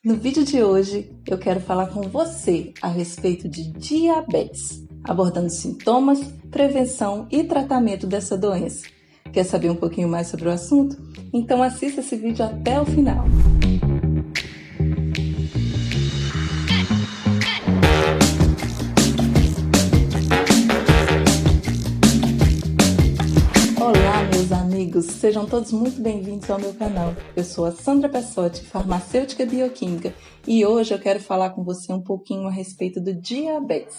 No vídeo de hoje, eu quero falar com você a respeito de diabetes, abordando sintomas, prevenção e tratamento dessa doença. Quer saber um pouquinho mais sobre o assunto? Então assista esse vídeo até o final. Olá, meus amigos! Sejam todos muito bem-vindos ao meu canal. Eu sou a Sandra Pessotti, farmacêutica bioquímica, e hoje eu quero falar com você um pouquinho a respeito do diabetes.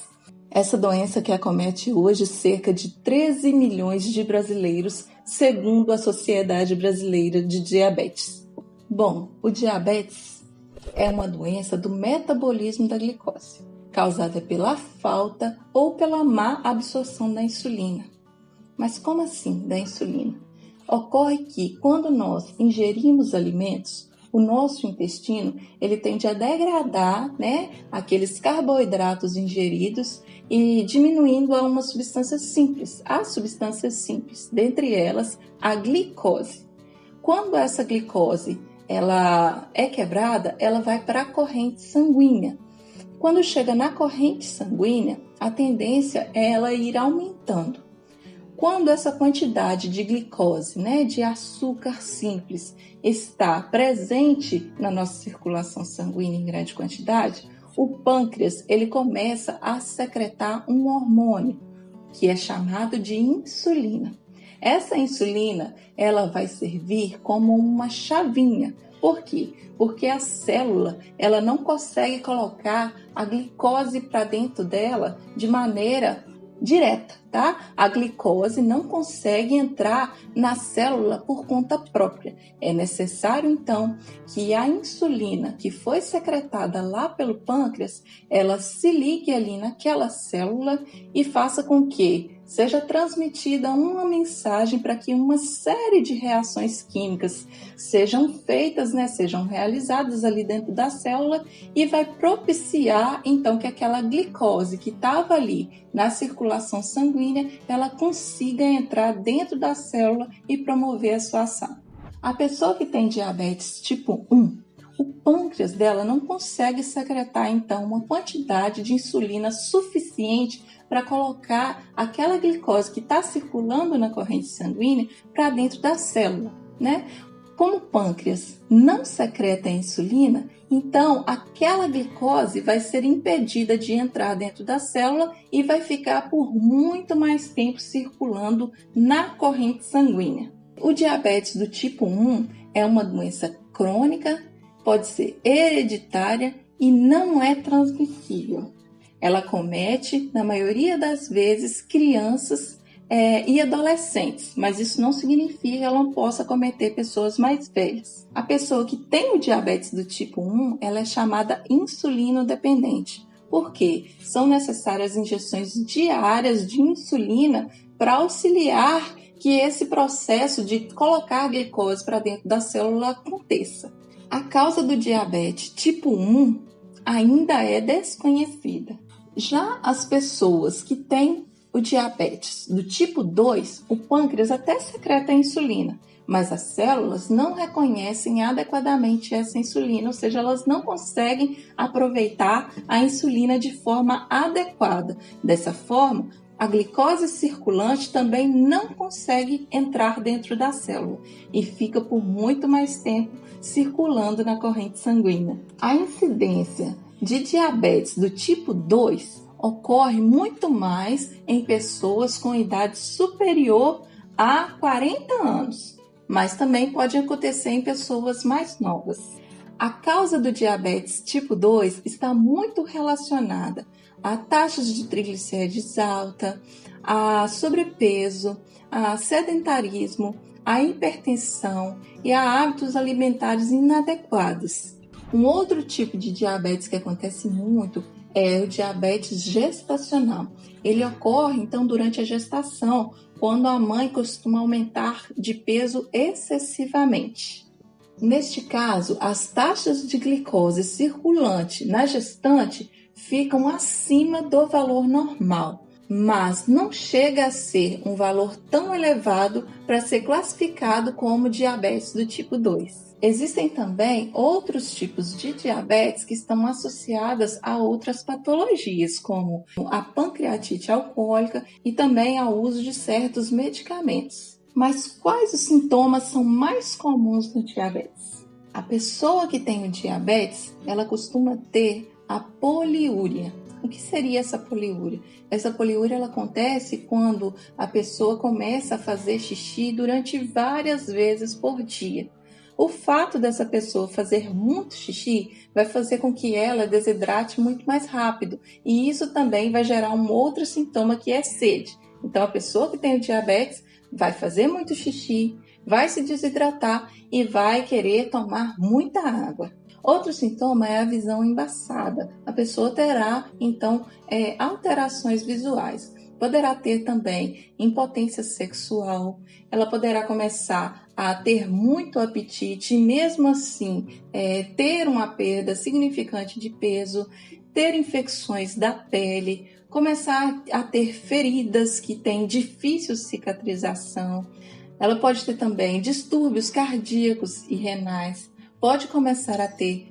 Essa doença que acomete hoje cerca de 13 milhões de brasileiros, segundo a Sociedade Brasileira de Diabetes. Bom, o diabetes é uma doença do metabolismo da glicose, causada pela falta ou pela má absorção da insulina. Mas como assim da insulina? Ocorre que quando nós ingerimos alimentos, o nosso intestino ele tende a degradar, aqueles carboidratos ingeridos e diminuindo a uma substância simples, as substâncias simples, dentre elas a glicose. Quando essa glicose ela é quebrada, ela vai para a corrente sanguínea. Quando chega na corrente sanguínea, a tendência é ela ir aumentando. Quando essa quantidade de glicose, de açúcar simples, está presente na nossa circulação sanguínea em grande quantidade, o pâncreas ele começa a secretar um hormônio, que é chamado de insulina. Essa insulina ela vai servir como uma chavinha. Por quê? Porque a célula ela não consegue colocar a glicose para dentro dela de maneira direta, tá? A glicose não consegue entrar na célula por conta própria. É necessário, então, que a insulina que foi secretada lá pelo pâncreas, ela se ligue ali naquela célula e faça com que seja transmitida uma mensagem para que uma série de reações químicas sejam feitas, sejam realizadas ali dentro da célula e vai propiciar, então, que aquela glicose que estava ali na circulação sanguínea, ela consiga entrar dentro da célula e promover a sua ação. A pessoa que tem diabetes tipo 1, o pâncreas dela não consegue secretar, então, uma quantidade de insulina suficiente para colocar aquela glicose que está circulando na corrente sanguínea para dentro da célula, Como o pâncreas não secreta a insulina, então aquela glicose vai ser impedida de entrar dentro da célula e vai ficar por muito mais tempo circulando na corrente sanguínea. O diabetes do tipo 1 é uma doença crônica, pode ser hereditária e não é transmissível. Ela acomete, na maioria das vezes, crianças e adolescentes, mas isso não significa que ela não possa acometer pessoas mais velhas. A pessoa que tem o diabetes do tipo 1, ela é chamada insulinodependente. Por quê? São necessárias injeções diárias de insulina para auxiliar que esse processo de colocar a glicose para dentro da célula aconteça. A causa do diabetes tipo 1 ainda é desconhecida. Já as pessoas que têm o diabetes do tipo 2, o pâncreas até secreta a insulina, mas as células não reconhecem adequadamente essa insulina, ou seja, elas não conseguem aproveitar a insulina de forma adequada. Dessa forma, a glicose circulante também não consegue entrar dentro da célula e fica por muito mais tempo circulando na corrente sanguínea. A incidência de diabetes do tipo 2 ocorre muito mais em pessoas com idade superior a 40 anos, mas também pode acontecer em pessoas mais novas. A causa do diabetes tipo 2 está muito relacionada a taxas de triglicérides alta, a sobrepeso, a sedentarismo, a hipertensão e a hábitos alimentares inadequados. Um outro tipo de diabetes que acontece muito é o diabetes gestacional. Ele ocorre, então, durante a gestação, quando a mãe costuma aumentar de peso excessivamente. Neste caso, as taxas de glicose circulante na gestante ficam acima do valor normal, mas não chega a ser um valor tão elevado para ser classificado como diabetes do tipo 2. Existem também outros tipos de diabetes que estão associadas a outras patologias, como a pancreatite alcoólica e também ao uso de certos medicamentos. Mas quais os sintomas são mais comuns do diabetes? A pessoa que tem o diabetes, ela costuma ter a poliúria. O que seria essa poliúria? Essa poliúria ela acontece quando a pessoa começa a fazer xixi durante várias vezes por dia. O fato dessa pessoa fazer muito xixi vai fazer com que ela desidrate muito mais rápido, e isso também vai gerar um outro sintoma que é sede. Então a pessoa que tem o diabetes vai fazer muito xixi, vai se desidratar e vai querer tomar muita água. Outro sintoma é a visão embaçada. A pessoa terá, então, alterações visuais. Poderá ter também impotência sexual, ela poderá começar a ter muito apetite e mesmo assim ter uma perda significante de peso, ter infecções da pele, começar a ter feridas que têm difícil cicatrização. Ela pode ter também distúrbios cardíacos e renais, pode começar a ter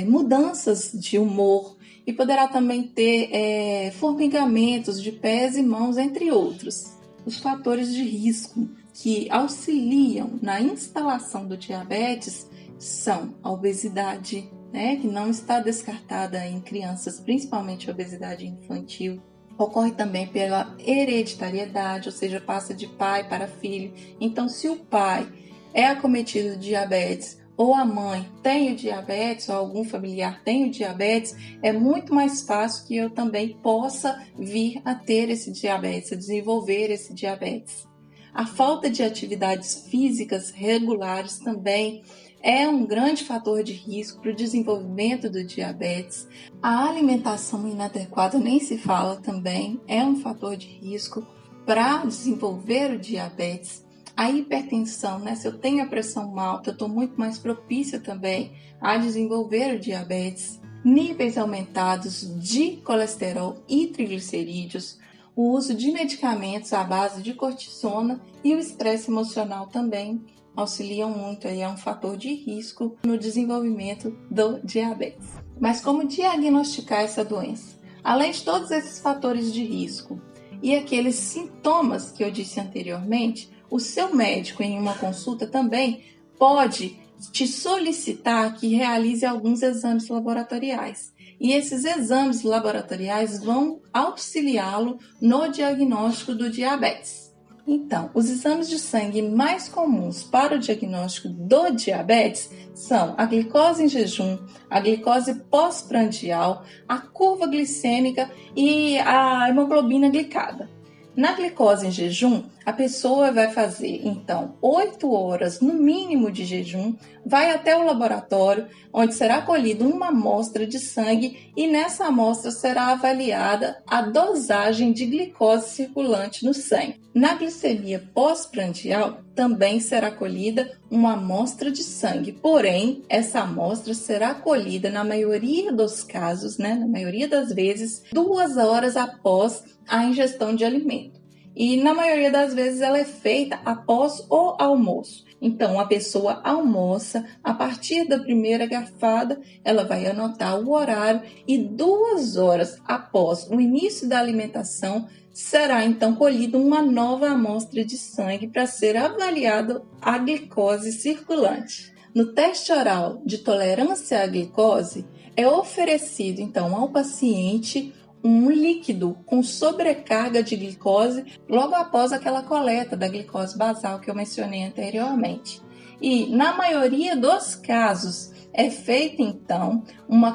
mudanças de humor e poderá também ter formigamentos de pés e mãos, entre outros. Os fatores de risco que auxiliam na instalação do diabetes são a obesidade, que não está descartada em crianças, principalmente a obesidade infantil. Ocorre também pela hereditariedade, ou seja, passa de pai para filho. Então, se o pai é acometido de diabetes, ou a mãe tem o diabetes, ou algum familiar tem o diabetes, é muito mais fácil que eu também possa vir a ter esse diabetes, a desenvolver esse diabetes. A falta de atividades físicas regulares também é um grande fator de risco para o desenvolvimento do diabetes. A alimentação inadequada, nem se fala também, é um fator de risco para desenvolver o diabetes. A hipertensão, se eu tenho a pressão alta, eu estou muito mais propícia também a desenvolver o diabetes. Níveis aumentados de colesterol e triglicerídeos, o uso de medicamentos à base de cortisona e o estresse emocional também auxiliam muito, é um fator de risco no desenvolvimento do diabetes. Mas como diagnosticar essa doença? Além de todos esses fatores de risco e aqueles sintomas que eu disse anteriormente, o seu médico em uma consulta também pode te solicitar que realize alguns exames laboratoriais. E esses exames laboratoriais vão auxiliá-lo no diagnóstico do diabetes. Então, os exames de sangue mais comuns para o diagnóstico do diabetes são a glicose em jejum, a glicose pós-prandial, a curva glicêmica e a hemoglobina glicada. Na glicose em jejum, a pessoa vai fazer, então, 8 horas no mínimo de jejum, vai até o laboratório, onde será colhida uma amostra de sangue e nessa amostra será avaliada a dosagem de glicose circulante no sangue. Na glicemia pós-prandial, também será colhida uma amostra de sangue, porém, essa amostra será colhida, na maioria dos casos, na maioria das vezes, 2 horas após a ingestão de alimento. E na maioria das vezes ela é feita após o almoço. Então a pessoa almoça, a partir da primeira garfada, ela vai anotar o horário e 2 horas após o início da alimentação, será então colhida uma nova amostra de sangue para ser avaliada a glicose circulante. No teste oral de tolerância à glicose, é oferecido então ao paciente um líquido com sobrecarga de glicose logo após aquela coleta da glicose basal que eu mencionei anteriormente. E na maioria dos casos é feita então uma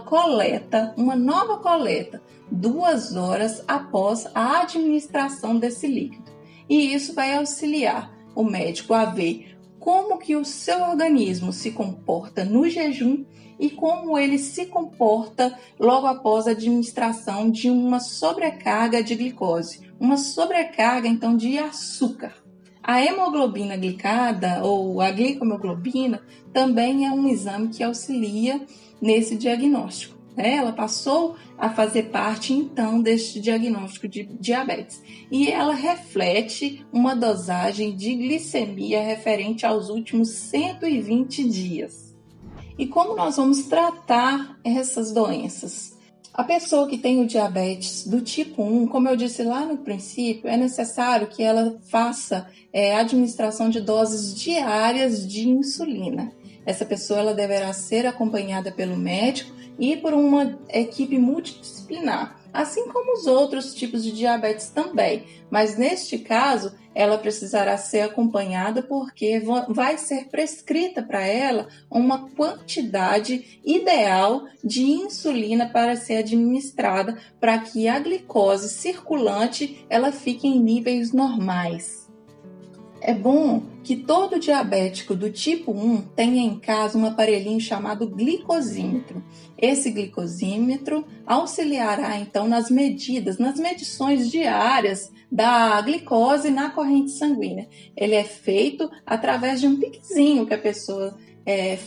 nova coleta, 2 horas após a administração desse líquido. E isso vai auxiliar o médico a ver como que o seu organismo se comporta no jejum e como ele se comporta logo após a administração de uma sobrecarga de glicose, uma sobrecarga então de açúcar. A hemoglobina glicada ou a glicohemoglobina também é um exame que auxilia nesse diagnóstico. né? Ela passou a fazer parte, então, deste diagnóstico de diabetes. E ela reflete uma dosagem de glicemia referente aos últimos 120 dias. E como nós vamos tratar essas doenças? A pessoa que tem o diabetes do tipo 1, como eu disse lá no princípio, é necessário que ela faça administração de doses diárias de insulina. Essa pessoa ela deverá ser acompanhada pelo médico e por uma equipe multidisciplinar, assim como os outros tipos de diabetes também. Mas neste caso, ela precisará ser acompanhada porque vai ser prescrita para ela uma quantidade ideal de insulina para ser administrada para que a glicose circulante ela fique em níveis normais. É bom que todo diabético do tipo 1 tenha em casa um aparelhinho chamado glicosímetro. Esse glicosímetro auxiliará então nas medições diárias da glicose na corrente sanguínea. Ele é feito através de um piquezinho que a pessoa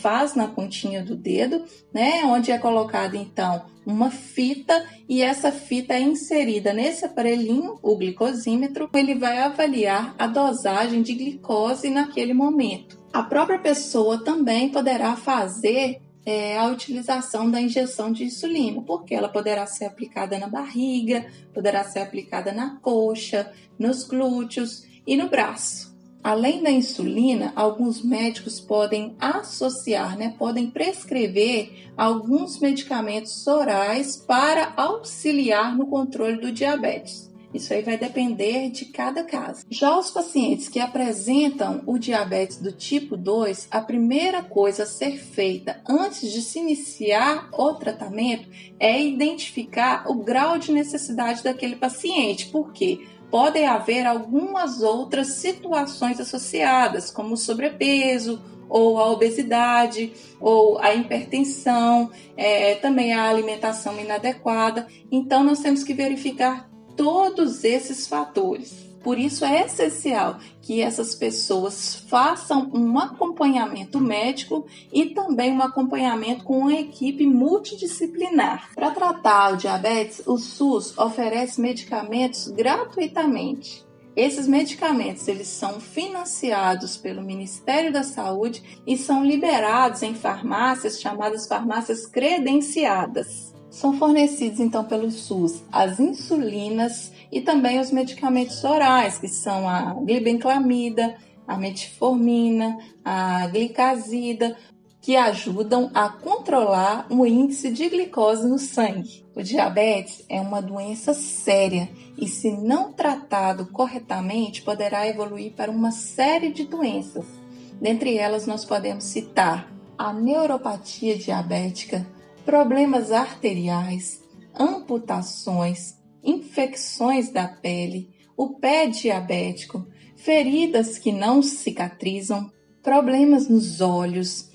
faz na pontinha do dedo, né, onde é colocada então uma fita e essa fita é inserida nesse aparelhinho, o glicosímetro. Ele vai avaliar a dosagem de glicose naquele momento. A própria pessoa também poderá fazer a utilização da injeção de insulina, porque ela poderá ser aplicada na barriga, poderá ser aplicada na coxa, nos glúteos e no braço. Além da insulina, alguns médicos podem associar, podem prescrever alguns medicamentos orais para auxiliar no controle do diabetes. Isso aí vai depender de cada caso. Já os pacientes que apresentam o diabetes do tipo 2, a primeira coisa a ser feita antes de se iniciar o tratamento é identificar o grau de necessidade daquele paciente. Por quê? Podem haver algumas outras situações associadas, como o sobrepeso, ou a obesidade, ou a hipertensão, também a alimentação inadequada. Então, nós temos que verificar todos esses fatores. Por isso é essencial que essas pessoas façam um acompanhamento médico e também um acompanhamento com uma equipe multidisciplinar. Para tratar o diabetes, o SUS oferece medicamentos gratuitamente. Esses medicamentos eles são financiados pelo Ministério da Saúde e são liberados em farmácias chamadas farmácias credenciadas. São fornecidos então pelo SUS as insulinas e também os medicamentos orais, que são a glibenclamida, a metformina, a glicazida, que ajudam a controlar o índice de glicose no sangue. O diabetes é uma doença séria e, se não tratado corretamente, poderá evoluir para uma série de doenças. Dentre elas, nós podemos citar a neuropatia diabética, problemas arteriais, amputações, infecções da pele, o pé diabético, feridas que não cicatrizam, problemas nos olhos,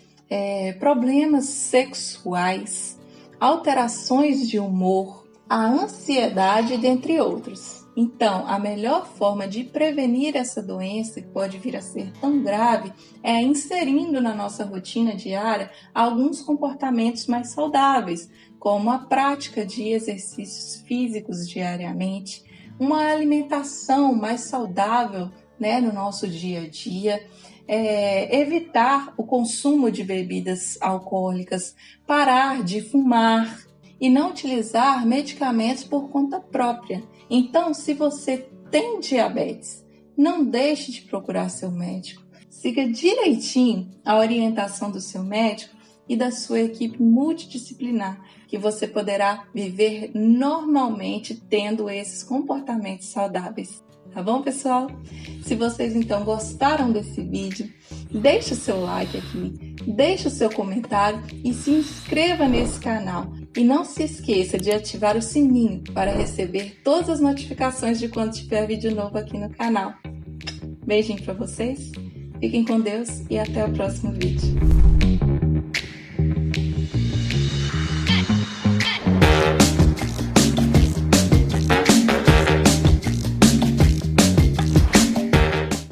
problemas sexuais, alterações de humor, a ansiedade, dentre outros. Então, a melhor forma de prevenir essa doença, que pode vir a ser tão grave, é inserindo na nossa rotina diária alguns comportamentos mais saudáveis, como a prática de exercícios físicos diariamente, uma alimentação mais saudável, no nosso dia a dia, evitar o consumo de bebidas alcoólicas, parar de fumar e não utilizar medicamentos por conta própria. Então, se você tem diabetes, não deixe de procurar seu médico. Siga direitinho a orientação do seu médico e da sua equipe multidisciplinar, que você poderá viver normalmente tendo esses comportamentos saudáveis. Tá bom, pessoal? Se vocês então gostaram desse vídeo, deixe o seu like aqui, deixe o seu comentário e se inscreva nesse canal. E não se esqueça de ativar o sininho para receber todas as notificações de quando tiver vídeo novo aqui no canal. Beijinho para vocês, fiquem com Deus e até o próximo vídeo.